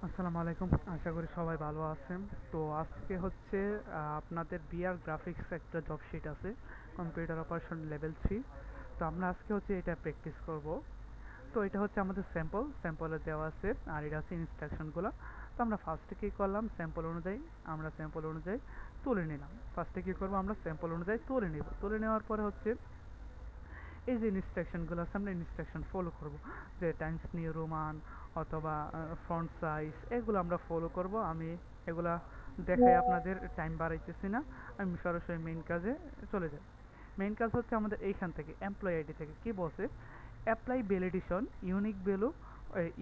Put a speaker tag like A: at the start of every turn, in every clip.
A: আসসালামু আলাইকুম, আশা করি সবাই ভালো আছেন। তো আজকে হচ্ছে আপনাদের বিআর গ্রাফিক্স একটা জব শিট আছে, কম্পিউটার অপারেশন লেভেল 3। তো আমরা আজকে হচ্ছে এটা প্র্যাকটিস করব। তো এটা হচ্ছে আমাদের স্যাম্পলে দেওয়া আছে, আর এটা হচ্ছে ইনস্ট্রাকশনগুলো। তো আমরা ফার্স্টে কী করলাম, স্যাম্পল অনুযায়ী তুলে নিলাম। ফার্স্টে কী করবো, আমরা স্যাম্পল অনুযায়ী তুলে নেওয়ার পরে হচ্ছে এই যে ইনস্ট্রাকশনগুলো আছে আমরা ইনস্ট্রাকশন ফলো করব, যে টাইমস নিউ রোমান অথবা ফন্ট সাইজ, এগুলো আমরা ফলো করব। আমি এগুলা দেখাই আপনাদের টাইম বাড়াইতেছি না, আমি সরাসরি মেইন কাজে চলে যাই। মেইন কাজ হচ্ছে আমাদের এইখান থেকে এমপ্লয় আইডি থেকে কি বলছে, apply validation unique value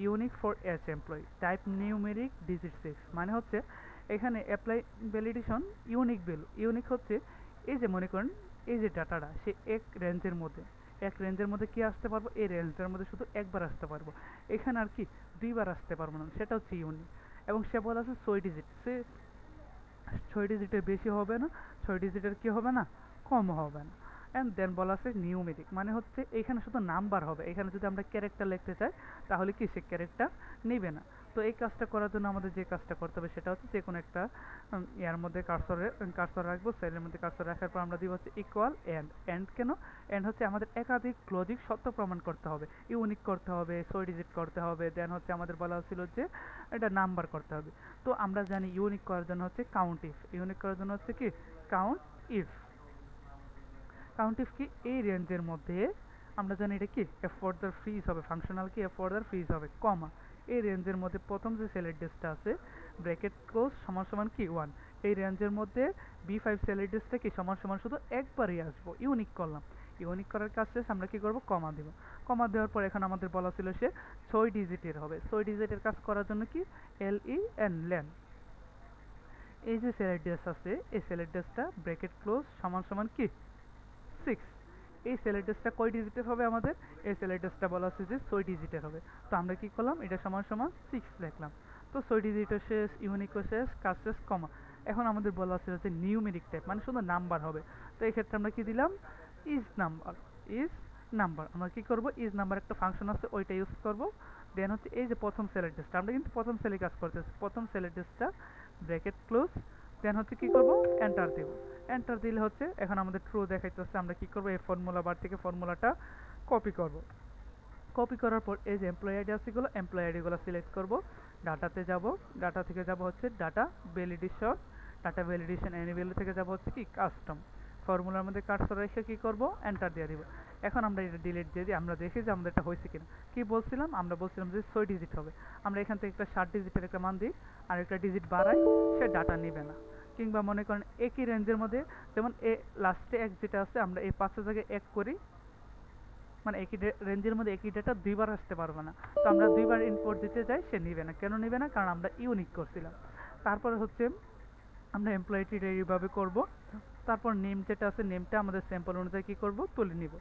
A: unique for each employee type numeric digit 6, মানে হচ্ছে এখানে অ্যাপ্লাই ভ্যালিডেশন ইউনিক হচ্ছে এই যে মনে করেন এই যে ডাটাটা সে এক রেঞ্জের মধ্যে কি আসতে পারবো, এই রেঞ্জের মধ্যে শুধু একবার আসতে পারবো, এখানে আর কি দুইবার আসতে পারবো না, সেটা হচ্ছে ইউনিক। এবং সে বলা আছে 6 ডিজিট, সে 6 ডিজিটের বেশি হবে না, 6 ডিজিটের কি হবে না, কম হবে না। অ্যান্ড দেন বলা আছে নিউমেরিক, মানে হচ্ছে এখানে শুধু নাম্বার হবে, এখানে যদি আমরা ক্যারেক্টার লিখতে চাই তাহলে কি সে ক্যারেক্টার নেবে না। তো এই কাজটা করার জন্য আমাদের যে কাজটা করতে হবে সেটা হচ্ছে যে কোনো একটা ইয়ার মধ্যে কার্সর রাখবো, সেলের মধ্যে কার্সর রাখার পর আমরা দিব হচ্ছে ইকুয়াল এন্ড কেন, এন্ড হচ্ছে আমাদের একাধিক লজিক সত্য প্রমাণ করতে হবে, ইউনিক করতে হবে, 6 ডিজিট করতে হবে। দেন হচ্ছে আমাদের বলা হচ্ছিল যে এটা নাম্বার করতে হবে। তো আমরা জানি ইউনিক করার জন্য হচ্ছে ইউনিক করার জন্য হচ্ছে কি কাউন্ট ইফ কাউন্ট ইফ কি এই রেঞ্জের মধ্যে আমরা জানি এটা কি এফ ফর্দার ফ্রিজ হবে, ফাংশনাল কি এফ ফর্দার ফ্রিজ হবে, কমা এই রেঞ্জের মধ্যে প্রথম যে সেলের ডেসটা আছে ব্র্যাকেট ক্লোজ সমান সমান কি 1, এই রেঞ্জের মধ্যে বি5 সেলের ডেসটা কি সমান সমান শুধু একবারই আসবো, ইউনিক করলাম। ইউনিক করার কাজ শেষ, আমরা কি করব, কমা দিব। কমা দেওয়ার পর এখন আমাদের বলা ছিল সে 6 ডিজিটের হবে, 6 ডিজিটের কাজ করার জন্য কি এল ই এন লেন, এই যে সেলের ডেস আছে এই সেলের ডেসটা ব্র্যাকেট ক্লোজ সমান সমান কি 6, এই সেলের ডেসটা কয় ডিজিটের হবে আমাদের, এই সেলের ডেসটা বলা আছে যে 6 ডিজিটের হবে। তো আমরা কি করলাম, এটা সমান সমান 6 লিখলাম। তো 6 ডিজিটের শেষ, ইউনিকও শেষ, কাজ শেষ, কমা। এখন আমাদের বলা আছে যে নিউমেরিক টাইপ, মানে শুধু নাম্বার হবে। তো এই ক্ষেত্রে আমরা কি দিলাম, ইজ নাম্বার ইজ নাম্বার আমরা কি করব, ইজ নাম্বার একটা ফাংশন আছে ওইটা ইউজ করব। দেন হচ্ছে এই যে প্রথম সেলের ডেসটা, আমরা কিন্তু প্রথম সেলে কাজ করতেছি, প্রথম সেলের ডেসটা ব্র্যাকেট ক্লোজ, দেন হচ্ছে কি করব, এন্টার দেব। এন্টার দিলে হচ্ছে এখন আমাদের ট্রু দেখাইতেছে। আমরা কি করব, এই ফর্মুলা বার থেকে ফর্মুলাটা কপি করব। কপি করার পর এই যে এমপ্লয়ি আইডি আছে, এগুলো এমপ্লয়ি আইডিগুলো সিলেক্ট করব, ডাটাতে যাব, ডাটা থেকে যাব হচ্ছে ডাটা ভ্যালিডেশন এনিভেল থেকে যাব হচ্ছে কি কাস্টম, ফর্মুলার মধ্যে কার্সর রেখে কি করব, এন্টার দিয়ে দিব। এখন আমরা এটা ডিলিট দিয়ে দিই, আমরা দেখি যে আমাদের এটা হয়েছে কিনা। কি বলছিলাম, আমরা বলছিলাম যে 6 ডিজিট হবে, আমরা এখান থেকে একটা 7 ডিজিটের একটা মান দিই, আর একটা ডিজিট বাড়াই, সে ডাটা নেবে না। কিংবা মনে করেন একই রেঞ্জের মধ্যে, যেমন এ লাস্টে এক যেটা আছে আমরা এই 5 জায়গায় এক করি, মানে একই রেঞ্জের মধ্যে একই ডেটা দুইবার আসতে পারবে না। তো আমরা দুইবার ইনপুট দিতে যাই, সে নিবে না। কেন নিবে না, কারণ আমরা ইউনিক করছিলাম। তারপরে হচ্ছে আমরা এমপ্লয়িটি এইভাবে করব। তারপর নেম যেটা আছে, নেমটা আমাদের স্যাম্পল অনুযায়ী কী করব, তুলে নিব।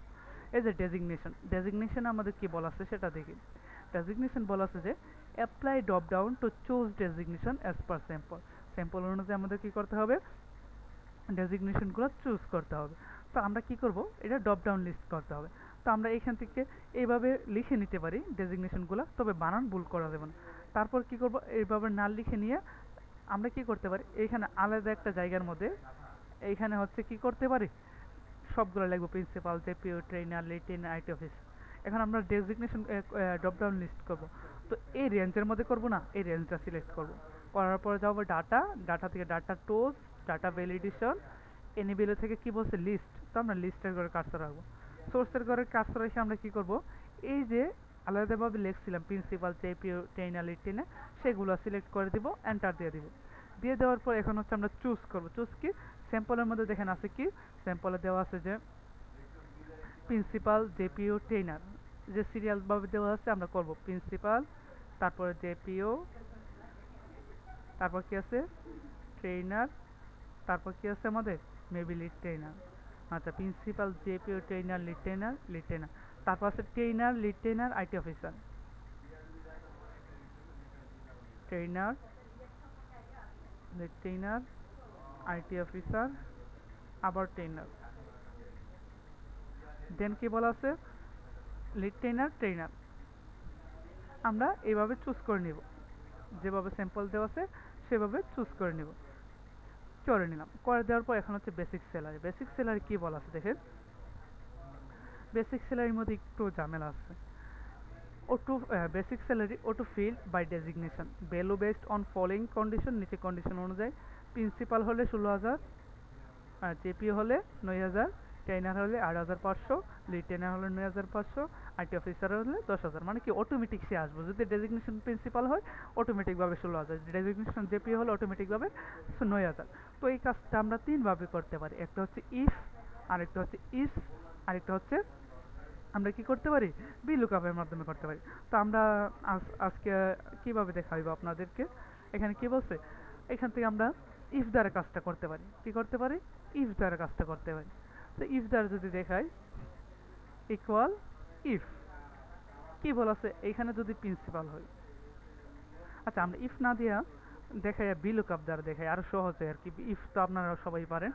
A: এই যে ডেজিগনেশন আমাদের কি বলা আছে সেটা দেখি। ডেজিগনেশন বলা আছে যে apply drop down to choose designation as per sample অনুযায়ী আমাদের কি করতে হবে, ডেজিগনেশনগুলো চুজ করতে হবে। তো আমরা কি করব, এটা ড্রপ ডাউন লিস্ট করতে হবে। তো আমরা এখান থেকে এইভাবে লিখে নিতে পারি ডেজিগনেশনগুলো, তবে বানান ভুল করা যাবে না। তারপর কি করব, এইভাবে না লিখে নিয়ে আমরা কি করতে পারি, এইখানে আলাদা একটা জায়গার মধ্যে এইখানে হচ্ছে কি করতে পারি, সবগুলো লিখবো, প্রিন্সিপাল, জেপিও, ট্রেনার, লিটিন, আইটি অফিস। এখন আমরা ডেজিগনেশন ড্রপ ডাউন লিস্ট করব। তো এই রেঞ্জের মধ্যে করব না, এই রেঞ্জটা সিলেক্ট করব। করার পরে যাবো ডাটা থেকে ডাটা টোজ, ডাটা ভ্যালিডেশন, এনিবেল থেকে কি বলছে লিস্ট, তো আমরা লিস্টের ঘরে কাজটা রাখবো। সোর্সের ঘরে কাজটা রেখে আমরা কি করব, এই যে আলাদাভাবে লিখছিলাম প্রিন্সিপাল, জেপিও, ট্রেনার, লিটিনে, সেগুলো সিলেক্ট করে দিব, এন্টার দিয়ে দিব। দিয়ে দেওয়ার পর এখন হচ্ছে আমরা চুজ করব। চুজ কি, স্যাম্পলের মধ্যে দেখেন আছে কি, স্যাম্পলে দেওয়া আছে যে প্রিন্সিপাল, জেপিও, ট্রেনার, যে সিরিয়ালভাবে দেওয়া আছে আমরা করব প্রিন্সিপাল, তারপরে জেপিও, তারপর কি আছে ট্রেনার, তারপর কি আছে আমাদের মেবি লিড ট্রেনার। আচ্ছা, প্রিন্সিপাল, জেপিও, ট্রেনার, লিড ট্রেনার, তারপর আছে trainer, lead trainer, IT officer, trainer, lead trainer, IT officer, আবার ট্রেনার। দেন কি বলা আছে, লিড ট্রেনার, আমরা এইভাবে চুজ করে নিব। যেভাবে স্যাম্পল দেওয়া আছে সেভাবে চুজ করে নিব, করে নিলাম। করে দেওয়ার পর এখন হচ্ছে বেসিক স্যালারি। বেসিক স্যালারি কী বলা আছে দেখেন, বেসিক স্যালারির মধ্যে একটু ঝামেলা আছে। auto basic salary auto filled by designation value based on following condition, নিচে কন্ডিশন অনুযায়ী প্রিন্সিপাল হলে 16,000, আর জেপি হলে 9,000, ট্রেনার হলে 8,500, লিড ট্রেনার হলে 9,500, আইটি অফিসার হলে 10,000। মানে কি অটোমেটিক সে আসবে, যদি ডেজিগনেশন প্রিন্সিপাল হয় অটোমেটিকভাবে 16,000, ডেজিগনেশন জেপি হলে অটোমেটিকভাবে 9,000। তো এই কাজটা আমরা তিনভাবে করতে পারি, একটা হচ্ছে ইফ, আরেকটা হচ্ছে ইস, আরেকটা হচ্ছে আমরা কি করতে পারি, ভিলুকআপের মাধ্যমে করতে পারি। তো আমরা আজকে কিভাবে দেখাইব আপনাদেরকে। এখানে কি বলছে, এখান থেকে আমরা ইফ দ্বারা কাজটা করতে পারি। কি করতে পারি, ইফ দ্বারা কাজটা করতে পারি। তো ইফ দ্বারা যদি দেখাই ইকুয়াল ইফ, কি বলছে এখানে যদি প্রিন্সিপাল হয়, আচ্ছা আমরা ইফ না দিয়া দেখাই ভিলুকআপ দ্বারা দেখাই, আরো সহজ হয় আর কি। ইফ তো আপনারা সবাই পারেন,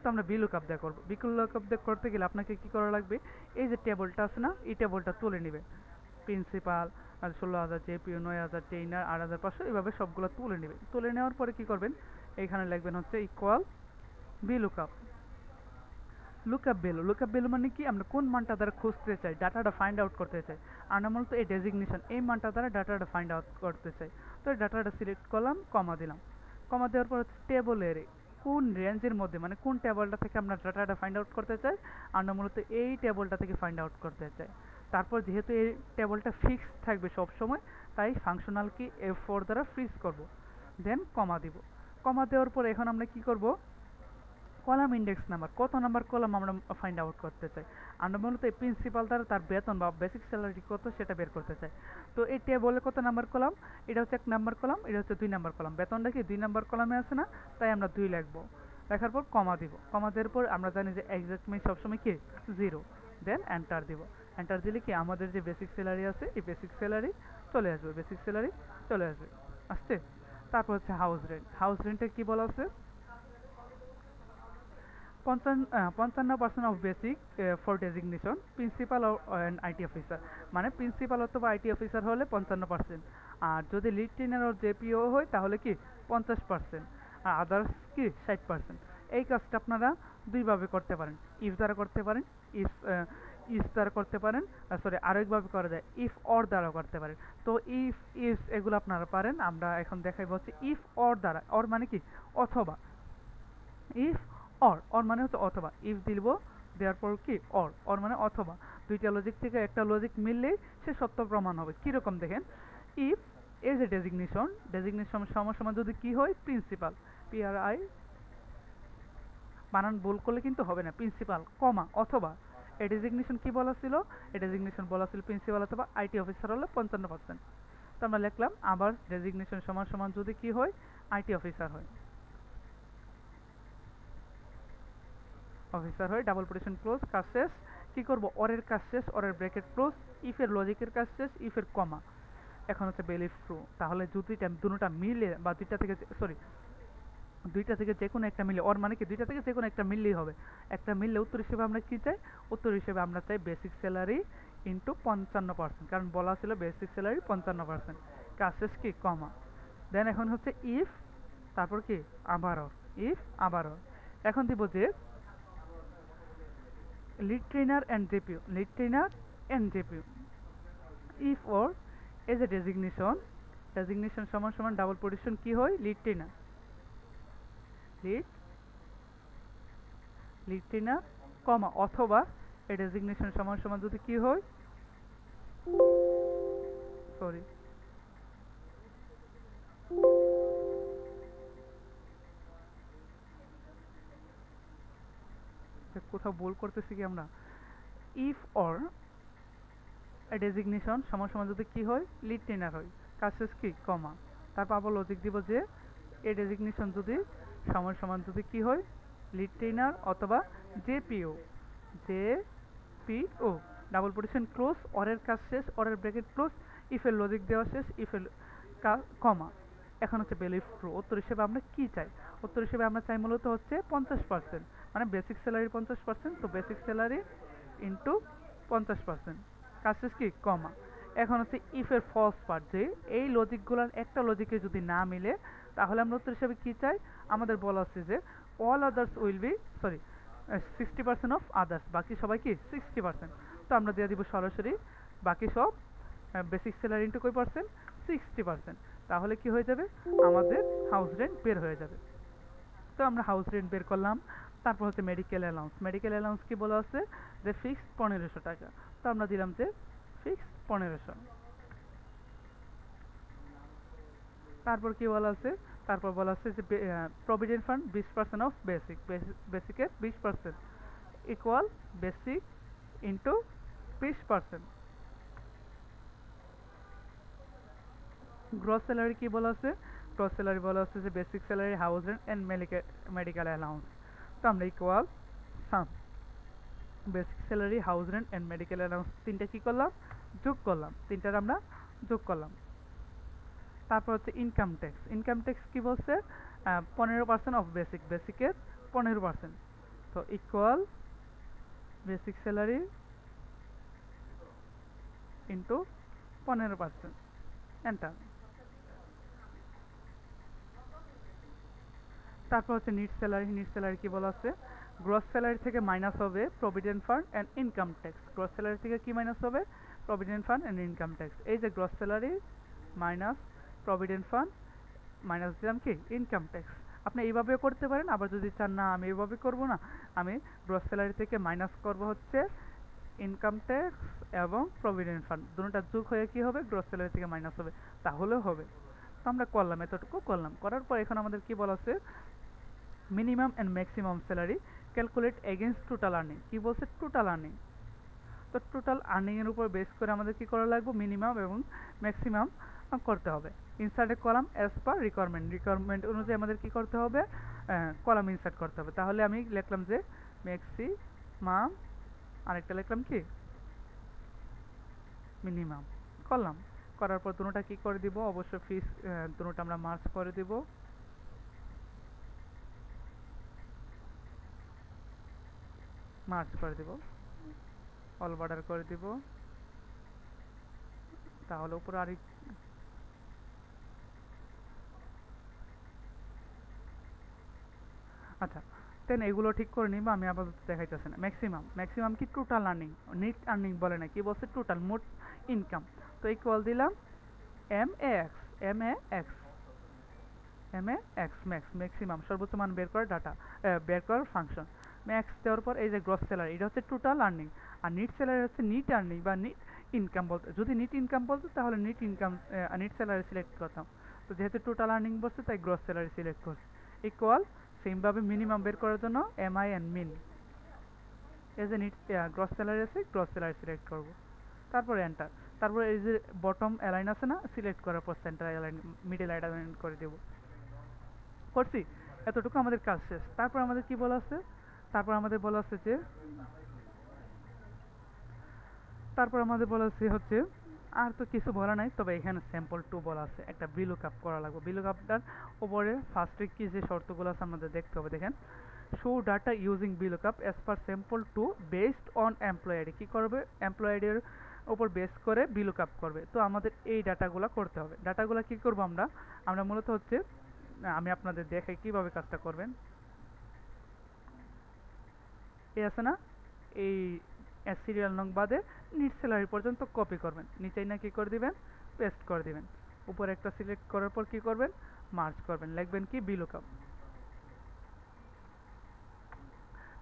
A: তো আমরা ভিলুকআপ দিয়ে করবো। ভিলুকআপ দিয়ে করতে গেলে আপনাকে কি করা লাগবে, এই যে টেবলটা আছে না, এই টেবলটা তুলে নেবে। প্রিন্সিপাল আর 16,000, জেপিও 9,000, ট্রেইনার 8,500, এইভাবে সবগুলো তুলে নেবে। তুলে নেওয়ার পরে কি করবেন, এইখানে লিখবেন হচ্ছে equal VLOOKUP. Lookup value, lookup value মানে কি, আমরা কোন মানটা দ্বারা খুঁজতে চাই, ডাটাটা ফাইন্ড আউট করতে চাই। আমরা মূলত এই ডেজিগনেশন এই মানটা দ্বারা ডাটাটা ফাইন্ড আউট করতে চাই। তো এই ডাটাটা সিলেক্ট করলাম, কমা দিলাম। কমা দেওয়ার পর হচ্ছে টেবলের কোন রেঞ্জের মধ্যে, মানে কোন টেবলটা থেকে আমরা ডাটাটা ফাইন্ড আউট করতে চাই, আমরা মূলত এই টেবলটা থেকে ফাইন্ড আউট করতে চাই। তারপর যেহেতু এই টেবলটা ফিক্সড থাকবে সব সময়, তাই ফাংশনাল কি F4 দ্বারা ফ্রিজ করব, দেন কমা দিব। কমা দেওয়ার পর এখন আমরা কি করব, কলাম ইন্ডেক্স নাম্বার, কত নাম্বার কলাম আমরা ফাইন্ড আউট করতে চাই। আমরা মূলত এই প্রিন্সিপাল দ্বারা তার বেতন বা বেসিক স্যালারি কত সেটা বের করতে চাই। তো এই টেবলে কত নাম্বার কলাম, এটা হচ্ছে 1 নাম্বার কলাম, এটা হচ্ছে 2 নাম্বার কলাম। বেতনটা কি 2 নাম্বার কলামে আছে না, তাই আমরা 2 লিখবো। লেখার পর কমা দিব। কমা দেওয়ার পর আমরা জানি যে এক্সাক্ট মিন সবসময় কি 0, দেন এন্টার দিব। এন্টার দিলে কি আমাদের যে বেসিক স্যালারি আছে এই বেসিক স্যালারি চলে আসবে, বেসিক স্যালারি চলে আসবে, আসছে। তারপর হচ্ছে হাউস রেন্ট। হাউস রেন্টে কি বলা আছে, 55% of basic for designation principal and IT officer. মানে প্রিন্সিপাল অথবা আইটি অফিসার হলে 55%, আর যদি লিড ট্রেনার ও জেপিও হয় তাহলে কি 50%, আর আদার্স কি 60%। এই কাজটা আপনারা দুইভাবে করতে পারেন, ইফ দ্বারা করতে পারেন, ইফ ইস দ্বারা করতে পারেন, সরি আরেকভাবে করা যায় ইফ অর দ্বারা করতে পারেন। তো ইফ ইস এগুলো আপনারা পারেন, আমরা এখন দেখাইব হচ্ছে ইফ অর দ্বারা। অর মানে কি অথবা, ইফ অর, অর মানে হচ্ছে অথবা, ইফ দিব দেওয়ার পর কি অর, অর মানে অথবা। দুইটা লজিক থেকে একটা লজিক মিললেই সে সত্য প্রমাণ হবে। কীরকম দেখেন, if as a designation, designation সমান যদি কি হয় প্রিন্সিপাল, PRI বানান ভুল করলে কিন্তু হবে না, প্রিন্সিপাল কমা অথবা। এই ডেজিগনেশন কি বলা ছিল, এই ডেজিগনেশন বলা ছিল প্রিন্সিপাল অথবা আইটি অফিসার হলে 55%। তো আমরা লিখলাম আবার ডেজিগনেশন সমান যদি কি হয় আইটি অফিসার হয়, অফিসার হয়, ডাবল কোটেশন ক্লোজ, কাজ শেষ। কী করবো, অরের কাজ শেষ, অরের ব্র্যাকেট ক্লোজ, ইফের লজিকের কাজ শেষ, ইফের কমা। এখন হচ্ছে বেলিফ ট্রু। তাহলে যদি দুটোটা মিলে বা দুইটা থেকে যে কোনো একটা মিলে, অর মানে কি দুইটা থেকে যে কোনো একটা মিললেই হবে। একটা মিললে উত্তর হিসেবে আমরা কি চাই, উত্তর হিসেবে আমরা চাই বেসিক স্যালারি ইন্টু 55%, কারণ বলা ছিল বেসিক স্যালারি 55%। কাজ শেষ কি কমা, দেন এখন হচ্ছে ইফ, তারপর কি আবারও, ইফ আবারও। এখন দিব যে lead trainer and JPO, lead trainer and JPO, if or as a designation, designation সমান ডাবল পজিশন কি হয় লিড ট্রেনার, লিড ট্রেনার কমা অথবা এ ডেজিগনেশন সমান যদি কি হয়, সরি কোথাও ভুল করতেছি কি আমরা, ইফ অর ডেজিগনেশন সমান যদি কি হয় লিড ট্রেনার হয়, কাজ শেষ কি কমা। তারপর আবার লজিক দিব যে এ ডেজিগনেশন যদি সমান যদি কি হয় লিড ট্রেনার অথবা জেপিও, জেপিও ডাবল পজিশন ক্লোজ, অরের কাজ শেষ, অরের ব্র্যাকেট ক্লোজ, ইফের লজিক দেওয়া শেষ, ইফের কমা। এখন হচ্ছে বেলিফ ট্রু। উত্তর হিসেবে আমরা কি চাই, উত্তর হিসেবে আমরা চাই মূলত হচ্ছে 50%, মানে বেসিক স্যালারি 50%। তো বেসিক স্যালারি ইন্টু 50%, কাজ শেষ কি কমা। এখন হচ্ছে ইফের ফলস পার্ট, যে এই লজিকগুলোর একটা লজিকে যদি না মিলে তাহলে আমরা উত্তর হিসাবে কী চাই, আমাদের বলা আছে যে all others will be, sorry, 60% of others, বাকি সবাই কি 60%। তো আমরা দিয়ে দিব সরাসরি বাকি সব বেসিক স্যালারি ইন্টু কয় পার্সেন্ট, 60%। তাহলে কি হয়ে যাবে, আমাদের হাউস রেন্ট বের হয়ে যাবে। তো আমরা হাউস রেন্ট বের করলাম। তারপর হচ্ছে মেডিকেল অ্যালাউন্স, মেডিকেল অ্যালাউন্স কি বলা আছে যে ফিক্সড 1500 টাকা। তো আমরা দিলাম যে ফিক্সড 1500। তারপর কি বলা আছে, তারপর বলা আছে যে প্রভিডেন্ট ফান্ড 20% অফ বেসিক, বেসিকের 20% equal basic into 20%। Gross salary কি বলা আছে, গ্রস স্যালারি বলা আছে যে basic salary, house rent and medical allowance. তো আমরা equal sum basic salary, house rent and medical allowance তিনটা কী করলাম, যোগ করলাম, তিনটার আমরা যোগ করলাম। তারপর হচ্ছে ইনকাম ট্যাক্স, ইনকাম ট্যাক্স কী বলছে, 15% অফ বেসিক, বেসিকের 15%। তো equal basic salary into 15%, enter. তারপর হচ্ছে নিট স্যালারি, নিট স্যালারি কি বলা আছে, গ্রস স্যালারি থেকে মাইনাস হবে provident fund and income tax, gross salary থেকে কি মাইনাস হবে, provident fund and income tax. এই যে gross salary minus provident fund minus দিলাম কি ইনকাম ট্যাক্স। আপনি এইভাবেও করতে পারেন, আবার যদি চান না আমি এইভাবে করব না, আমি গ্রস স্যালারি থেকে মাইনাস করব হচ্ছে ইনকাম ট্যাক্স এবং প্রভিডেন্ট ফান্ড, দুটোটা যোগ হয়ে কি হবে, গ্রস স্যালারি থেকে মাইনাস হবে, তাহলেও হবে। তো আমরা করলাম, এতটুকু করলাম, করার পর এখন আমাদের কি বলা আছে, minimum and maximum salary calculate against total earning, কি বলছে, টোটাল আর্নিং। তো টোটাল আর্নিংয়ের উপর বেস করে আমাদের কি করা লাগবে, মিনিমাম এবং ম্যাক্সিমাম করতে হবে। Insert a column as per requirement, requirement অনুযায়ী আমাদের কি করতে হবে, কলাম ইনসার্ট করতে হবে। তাহলে আমি লিখলাম যে ম্যাক্সিমাম, আরেকটা লিখলাম কি মিনিমাম, করলাম। করার পর দুটোটা কি করে দিব, অবশ্যই ফিস দুটোটা আমরা মার্জ করে দিব, মার্জ করে দিব, অল বর্ডার করে দিব। তাহলে উপরে আরেক, আচ্ছা দেন এগুলো ঠিক করে নিব, আমি আপাতত দেখাইতেছি না। ম্যাক্সিমাম, ম্যাক্সিমাম কি টোটাল আর্নিং, নিট আর্নিং বলে না, কি বলছে টোটাল মোট ইনকাম। তো ইকুয়াল দিলাম M A x, M A x, M A x max, maximum সর্বোচ্চ মান বের করার ডাটা, বের করার ফাংশন। ম্যাক্স দেওয়ার পর এই যে গ্রস স্যালারি, এটা হচ্ছে টোটাল আর্নিং, আর নিট স্যালারি হচ্ছে নিট আর্নিং বা নিট ইনকাম বলতে, যদি নিট ইনকাম বলতো তাহলে net income, net salary select করতাম। তো যেহেতু টোটাল আর্নিং বলছে তাই গ্রস স্যালারি সিলেক্ট করছি। ইকুয়াল সেমভাবে মিনিমাম বের করার জন্য এম আই এন মিন, এই যে নিট গ্রস স্যালারি আছে, গ্রস স্যালারি সিলেক্ট করব, তারপর এন্টার। তারপর এই যে বটম অ্যালাইন আছে না, সিলেক্ট করার পর সেন্টার অ্যালাইন, মিডল অ্যালাইন করে দেব, করছি। এতটুকু আমাদের কাজ শেষ। তারপর আমাদের কি বলা আছে, তারপর আমাদের বলা আছে যে, তারপর আমাদের বলা আছে হচ্ছে, আর তো কিছু বলা নাই, তবে এখানে স্যাম্পল 2 বলা আছে, একটা বিলুক আপ করা লাগবে। বিলুক আপটার উপরে ফার্স্টে কি যে শর্তগুলো আছে আমাদের দেখতে হবে, দেখেন show data using vlookup as per sample 2 based on employ ID, কী করবে, এমপ্লয় আইডির উপর বেস করে বিলুক আপ করবে। তো আমাদের এই ডাটাগুলো করতে হবে। ডাটাগুলো কী করবো আমরা, আমরা মূলত হচ্ছে, আমি আপনাদের দেখাই কীভাবে কাজটা করবেন। এই আছে না, এই সিরিয়াল নং বাদে নিট স্যালারি পর্যন্ত কপি করবেন, নিচেই না কী করে দিবেন, পেস্ট করে দিবেন। উপরে একটা সিলেক্ট করার পর কী করবেন, মার্জ করবেন, লিখবেন কি বিলুকআপ।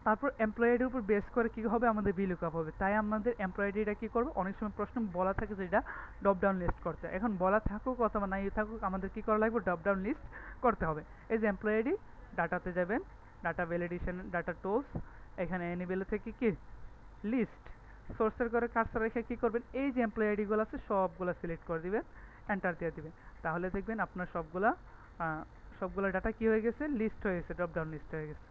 A: তারপর এমপ্লয় আইডির উপর বেস করে কী হবে, আমাদের বিলুকআপ হবে। তাই আমাদের এমপ্লয় আইডিটা কী করবে, অনেক সময় প্রশ্ন বলা থাকে যে এটা ড্রপ ডাউন লিস্ট করতে, এখন বলা থাকুক অথবা নাই থাকুক আমাদের কী করা লাগবে, ড্রপ ডাউন লিস্ট করতে হবে। এই যে এমপ্লয় আইডি, ডাটাতে যাবেন, ডাটা ভ্যালিডেশন, ডাটা টুলস, এখানে এনেবেল থেকে কি লিস্ট, সোর্সের করে কার্সর রেখে কী করবেন, এই যে এমপ্লয় আইডিগুলো আছে সবগুলো সিলেক্ট করে দিবেন, এন্টার দিয়ে দিবেন। তাহলে দেখবেন আপনার সবগুলা ডাটা কী হয়ে গেছে, লিস্ট হয়ে গেছে, ড্রপ ডাউন লিস্ট হয়ে গেছে।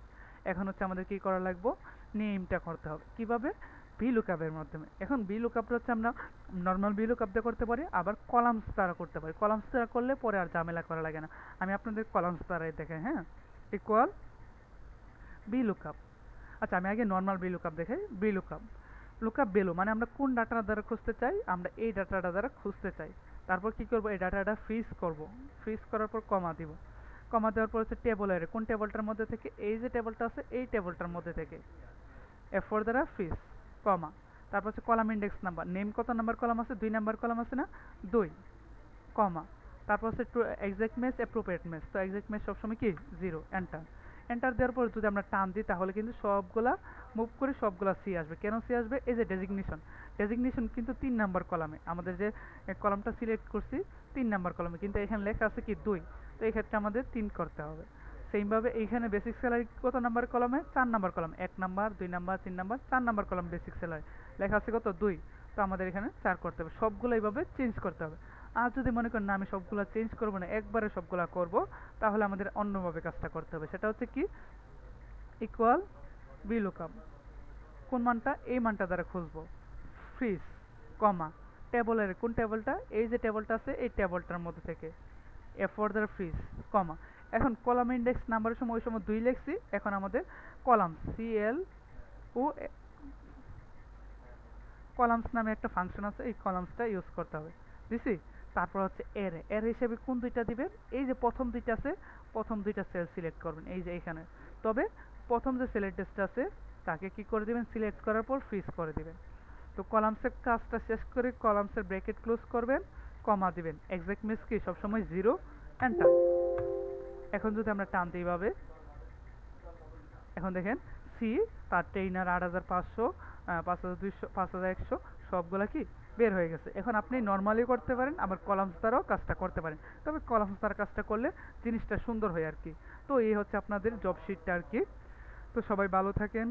A: এখন হচ্ছে আমাদের কী করা লাগবে, নেমটা করতে হবে, কীভাবে, ভিলুকআপের মাধ্যমে। এখন ভিলুকআপটা হচ্ছে আমরা নর্মাল ভিলুকআপ দিয়ে করতে পারি, আবার কলামস দ্বারা করতে পারি। কলামস দ্বারা করলে পরে আর ঝামেলা করা লাগে না। আমি আপনাদের কলামস দ্বারাই দেখাই, হ্যাঁ। ইকুয়াল ভিলুকআপ, আচ্ছা আমি আগে নর্মাল ভিলুকআপ দেখাই। ভিলুকআপ লুকআপ ভ্যালু মানে আমরা কোন ডাটা দ্বারা খুঁজতে চাই, আমরা এই ডাটাটা দ্বারা খুঁজতে চাই। তারপর কি করব, এই ডাটাটা ফ্রিজ করব, ফ্রিজ করার পর কমা দিব, কমা দেওয়ার পর হচ্ছে টেবল অ্যারে, কোন টেবলটার মধ্যে থেকে, এই যে টেবলটা আছে এই টেবলটার মধ্যে থেকে, F4 দ্বারা ফ্রিজ, কমা। তারপর হচ্ছে কলাম ইন্ডেক্স নাম্বার, নেম কত নাম্বার কলাম আছে, 2 নাম্বার কলাম আছে না, 2, কমা। তারপর হচ্ছে এক্সাক্ট ম্যাচ অ্যাপ্রোপ্রিয়েট ম্যাচ, তো এক্সাক্ট ম্যাচ সবসময় কি 0, এন্টার। এন্টার দেওয়ার পর যদি আমরা টান দিই তাহলে কিন্তু সবগুলা মুভ করে সবগুলা সি আসবে। কেন সি আসবে, এই যে ডেজিগনেশন, ডেজিগনেশন কিন্তু 3 নাম্বার কলামে, আমাদের যে কলামটা সিলেক্ট করছি 3 নাম্বার কলামে, কিন্তু এখানে লেখা আছে কি 2, তো এই ক্ষেত্রে আমাদের 3 করতে হবে। সেইমভাবে এইখানে বেসিক স্যালারি কত নাম্বার কলামে, 4 number column, 1 number 2 number 3 number 4 number column basic salary, লেখা আছে কত 2, তো আমাদের এখানে 4 করতে হবে। সবগুলো এইভাবে চেঞ্জ করতে হবে। আর যদি মনে করেন না আমি সবগুলা চেঞ্জ করবো না, একবারে সবগুলা করব, তাহলে আমাদের অন্যভাবে কাজটা করতে হবে। সেটা হচ্ছে কি, ইকুয়াল VLOOKUP, কোন মানটা, এই মানটা দ্বারা খুঁজবো, ফ্রিজ, কমা, টেবলের কোন টেবলটা, এই যে টেবলটা আছে এই টেবলটার মধ্যে থেকে, F4 দ্বারা ফ্রিজ, কমা। এখন কলাম ইন্ডেক্স নাম্বারের সময় ওই সময় 2 লিখছি, এখন আমাদের কলাম CL ও কলামস নামে একটা ফাংশন আছে, এই কলামসটা ইউজ করতে হবে, দিছি। তারপর হচ্ছে এরে, এর হিসেবে কোন দুইটা দিবেন, এই যে প্রথম দুইটা আছে, প্রথম দুইটা সেল সিলেক্ট করবেন, এই যে এখানে। তবে প্রথম যে সিলেক্টেডটা আছে তাকে কি করে দিবেন, সিলেক্ট করার পর ফ্রিজ করে দিবেন। তো কলামসের কাজটা শেষ করে কলামসের ব্র্যাকেট ক্লোজ করবেন, কমা দিবেন, এক্সাক্ট মিস কি সবসময় 0, এন্টার। এখন যদি আমরা টানতে এইভাবে, এখন দেখেন সি, তার টেইনার 8500, 5200, 5100 সবগুলা কি বের হয়ে গেছে। এখন আপনি নর্মালি করতে পারেন, আবার কলামস দ্বারাও কাজটা করতে পারেন, তবে কলামস দ্বারা কাজটা করলে জিনিসটা সুন্দর হয় আর কি। তো এই হচ্ছে আপনাদের জব শিটটা আর কি। তো সবাই ভালো থাকেন।